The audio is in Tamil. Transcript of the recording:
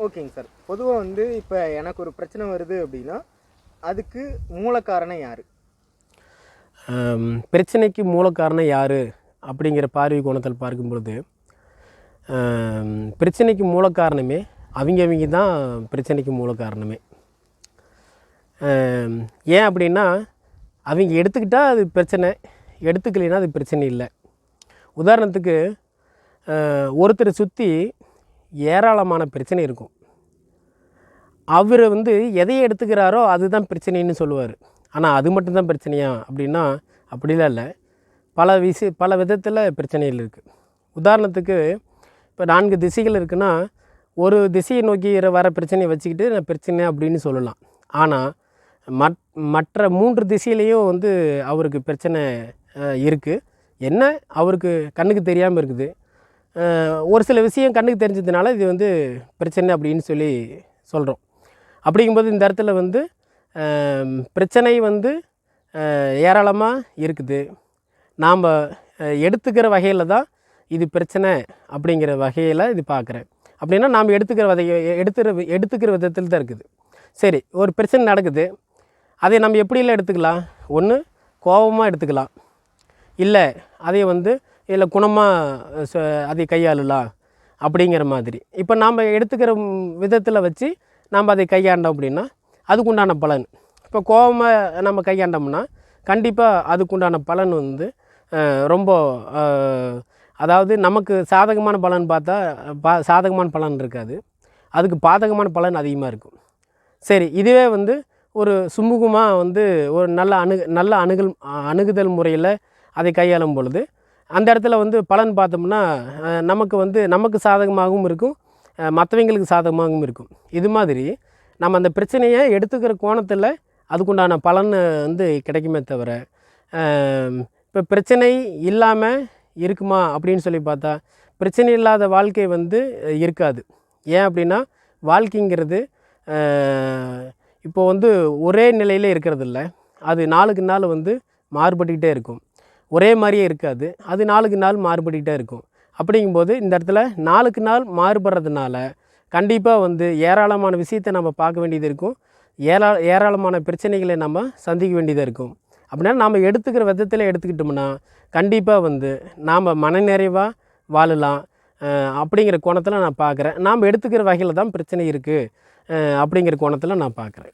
ஓகேங்க சார். பொதுவா வந்து இப்ப எனக்கு ஒரு பிரச்சனை வருது அப்படின்னா, அதுக்கு மூல காரணம் யாரு? பிரச்சனைக்கு மூல காரணம் யார் அப்படிங்கிற பார்வை கோணத்தில் பார்க்கும்பொழுது, பிரச்சனைக்கு மூல காரணமே அவங்க தான் பிரச்சனைக்கு மூல காரணமே. ஏன் அப்படின்னா, அவங்க எடுத்துக்கிட்டால் அது பிரச்சனை, எடுத்துக்கலைன்னா அது பிரச்சனை இல்லை. உதாரணத்துக்கு ஒருத்தரை சுற்றி ஏராளமான பிரச்சனை இருக்கும். அவர் வந்து எதையை எடுத்துக்கிறாரோ அதுதான் பிரச்சனைன்னு சொல்லுவார். ஆனால் அது மட்டும்தான் பிரச்சனையா அப்படின்னா அப்படிலாம் இல்லை. பல விதத்தில் பிரச்சனைகள் இருக்குது. உதாரணத்துக்கு இப்போ 4 திசைகள் இருக்குன்னா, ஒரு திசையை நோக்கி வர பிரச்சனையை வச்சுக்கிட்டு நான் பிரச்சனை அப்படின்னு சொல்லலாம். ஆனால் மற்ற 3 திசையிலையும் வந்து அவருக்கு பிரச்சனை இருக்குது. என்ன அவருக்கு கண்ணுக்கு தெரியாமல் இருக்குது. ஒரு சில விஷயம் கண்ணுக்கு தெரிஞ்சதுனால இது வந்து பிரச்சனை அப்படின்னு சொல்லி சொல்கிறோம். அப்படிங்கும்போது இந்த இடத்துல வந்து பிரச்சனை வந்து ஏராளமாக இருக்குது. நாம் எடுத்துக்கிற வகையில் தான் இது பிரச்சனை அப்படிங்கிற வகையில் இது பார்க்குறேன். அப்படின்னா நாம் எடுத்துக்கிற விதத்தில் தான் இருக்குது. சரி, ஒரு பிரச்சனை நடக்குது, அதை நம்ம எப்படிலாம் எடுத்துக்கலாம்? ஒன்று கோபமாக எடுத்துக்கலாம், இல்லை அதை வந்து இல்லை குணமாக அதை கையாளலாம் அப்படிங்கிற மாதிரி. இப்போ நாம் எடுத்துக்கிற விதத்தில் வச்சு நாம் அதை கையாண்டோம் அப்படின்னா அதுக்குண்டான பலன். இப்போ கோபமாக நம்ம கையாண்டோம்னா கண்டிப்பாக அதுக்குண்டான பலன் வந்து ரொம்ப அதாவது நமக்கு சாதகமான பலன் பார்த்தா சாதகமான பலன் இருக்காது, அதுக்கு பாதகமான பலன் அதிகமாக இருக்கும். சரி, இதுவே வந்து ஒரு சுமூகமாக வந்து ஒரு நல்ல அணுகுதல் முறையில் அதை கையாளும் பொழுது அந்த இடத்துல வந்து பலன் பார்த்தோம்னா நமக்கு சாதகமாகவும் இருக்கும், மற்றவங்களுக்கு சாதகமாகவும் இருக்கும். இது மாதிரி நம்ம அந்த பிரச்சனையை எடுத்துக்கிற கோணத்தில் அதுக்குண்டான பலன் வந்து கிடைக்குமே தவிர, இப்போ பிரச்சனை இல்லாமல் இருக்குமா அப்படின்னு சொல்லி பார்த்தா பிரச்சனை இல்லாத வாழ்க்கை வந்து இருக்காது. ஏன் அப்படின்னா வாழ்க்கைங்கிறது இப்போ வந்து ஒரே நிலையில் இருக்கிறது இல்லை, அது நாளுக்கு நாள் வந்து மாறுபட்டுக்கிட்டே இருக்கும். ஒரே மாதிரியே இருக்காது, அது நாளுக்கு நாள் மாறுபட்டுக்கிட்டே இருக்கும். அப்படிங்கும்போது இந்த இடத்துல நாளுக்கு நாள் மாறுபடுறதுனால கண்டிப்பாக வந்து ஏராளமான விஷயத்தை நம்ம பார்க்க வேண்டியது இருக்கும், ஏராளமான பிரச்சனைகளை நம்ம சந்திக்க வேண்டியதாக இருக்கும். அப்படின்னா நாம் எடுத்துக்கிற விதத்தில் எடுத்துக்கிட்டோம்னா கண்டிப்பாக வந்து நாம் மனநிறைவாக வாழலாம் அப்படிங்கிற கோணத்தில் நான் பார்க்குறேன். நாம் எடுத்துக்கிற வகையில் தான் பிரச்சனை இருக்குது அப்படிங்கிற கோணத்தில் நான் பார்க்குறேன்.